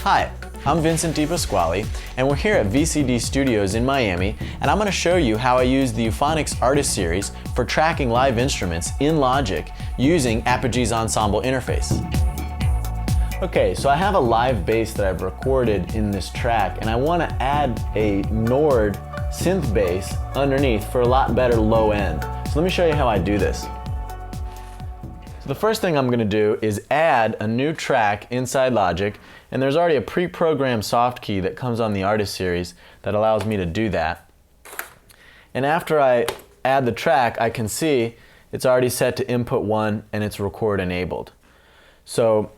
Hi, I'm Vincent DiPasquale, and we're here at VCD Studios in Miami, and I'm going to show you how I use the Euphonics Artist Series for tracking live instruments in Logic using Apogee's Ensemble interface. Okay, so I have a live bass that I've recorded in this track, and I want to add a Nord synth bass underneath for a lot better low end. So let me show you how I do this. So the first thing I'm going to do is add a new track inside Logic, and there's already a pre-programmed soft key that comes on the Artist Series that allows me to do that. And after I add the track, I can see it's already set to input 1 and it's record enabled. So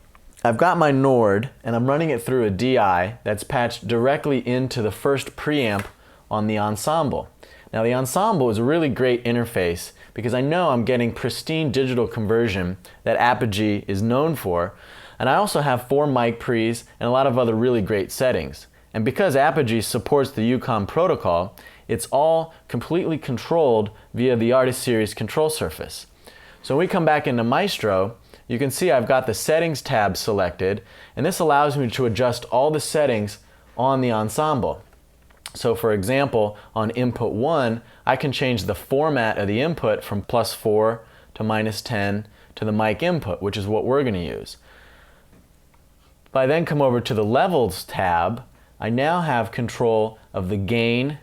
I've got my Nord and I'm running it through a DI that's patched directly into the first preamp on the Ensemble. Now the Ensemble is a really great interface because I know I'm getting pristine digital conversion that Apogee is known for, and I also have 4 mic pre's and a lot of other really great settings. And because Apogee supports the UCOM protocol, it's all completely controlled via the Artist Series control surface. So when we come back into Maestro, you can see I've got the Settings tab selected, and this allows me to adjust all the settings on the Ensemble. So for example, on input 1, I can change the format of the input from +4 to -10 to the mic input, which is what we're going to use. If I then come over to the Levels tab, I now have control of the gain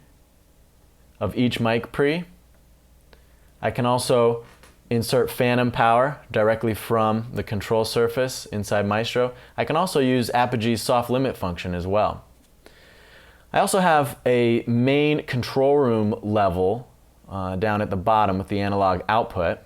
of each mic pre. I can also insert phantom power directly from the control surface inside Maestro. I can also use Apogee's soft limit function as well. I also have a main control room level down at the bottom with the analog output.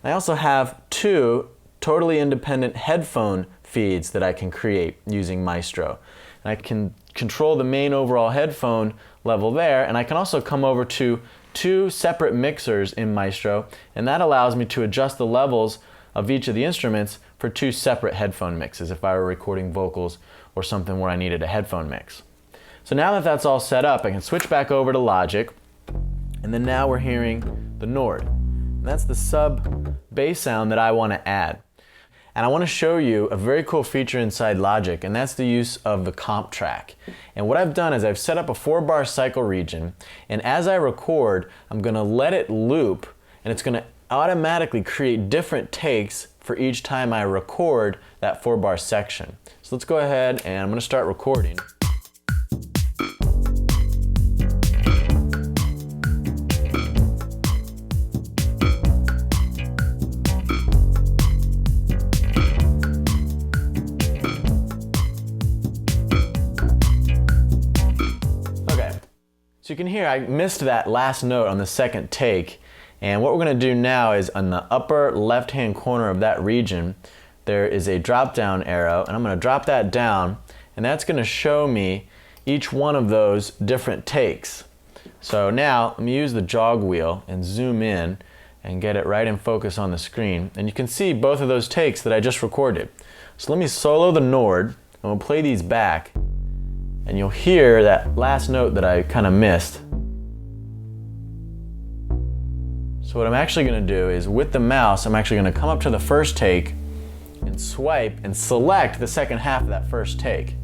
I also have 2 totally independent headphone feeds that I can create using Maestro. And I can control the main overall headphone level there, and I can also come over to 2 separate mixers in Maestro, and that allows me to adjust the levels of each of the instruments for 2 separate headphone mixes if I were recording vocals or something where I needed a headphone mix. So now that that's all set up, I can switch back over to Logic, and then now we're hearing the Nord. And that's the sub bass sound that I want to add. And I want to show you a very cool feature inside Logic, and that's the use of the comp track. And what I've done is I've set up a 4-bar cycle region, and as I record, I'm going to let it loop, and it's going to automatically create different takes for each time I record that 4-bar section. So let's go ahead and I'm going to start recording. So you can hear I missed that last note on the second take, and what we're going to do now is on the upper left hand corner of that region there is a drop down arrow, and I'm going to drop that down, and that's going to show me each one of those different takes. So now let me use the jog wheel and zoom in and get it right in focus on the screen, and you can see both of those takes that I just recorded. So let me solo the Nord and we'll play these back. And you'll hear that last note that I kind of missed. So what I'm actually going to do is with the mouse, I'm actually going to come up to the first take and swipe and select the second half of that first take.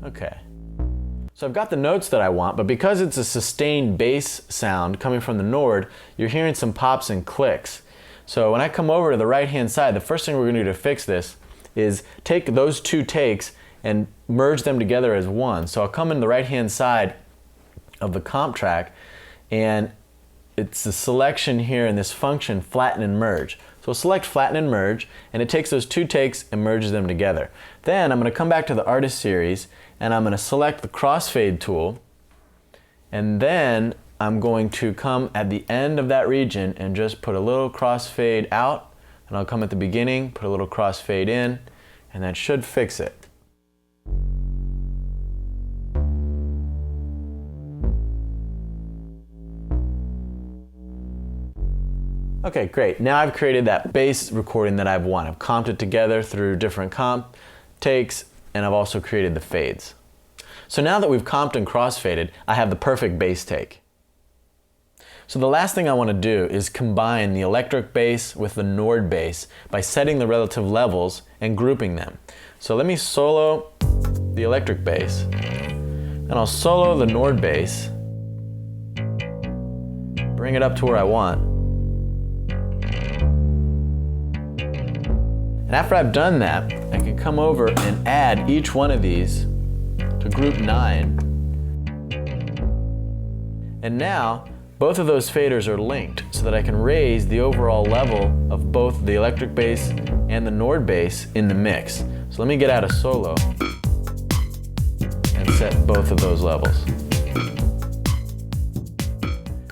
Okay. So I've got the notes that I want, but because it's a sustained bass sound coming from the Nord, you're hearing some pops and clicks. So when I come over to the right hand side, the first thing we're going to do to fix this is take those 2 takes and merge them together as one. So I'll come in the right hand side of the comp track, and it's the selection here in this function flatten and merge. So we'll select flatten and merge, and it takes those 2 takes and merges them together. Then I'm going to come back to the Artist Series and I'm going to select the crossfade tool, and then I'm going to come at the end of that region and just put a little crossfade out, and I'll come at the beginning, put a little crossfade in, and that should fix it. Okay, great. Now I've created that bass recording that I've wanted. I've comped it together through different comp takes, and I've also created the fades. So now that we've comped and crossfaded, I have the perfect bass take. So the last thing I want to do is combine the electric bass with the Nord bass by setting the relative levels and grouping them. So let me solo the electric bass, and I'll solo the Nord bass, bring it up to where I want. And after I've done that, I can come over and add each one of these to group 9. And now, both of those faders are linked so that I can raise the overall level of both the electric bass and the Nord bass in the mix. So let me get out a solo and set both of those levels.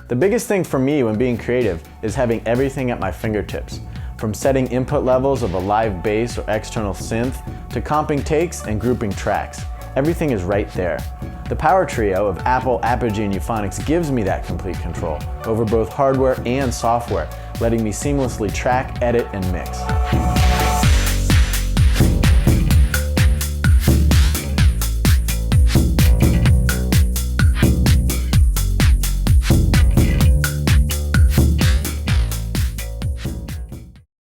The biggest thing for me when being creative is having everything at my fingertips. From setting input levels of a live bass or external synth to comping takes and grouping tracks. Everything is right there. The power trio of Apple, Apogee, and Euphonics gives me that complete control over both hardware and software, letting me seamlessly track, edit, and mix.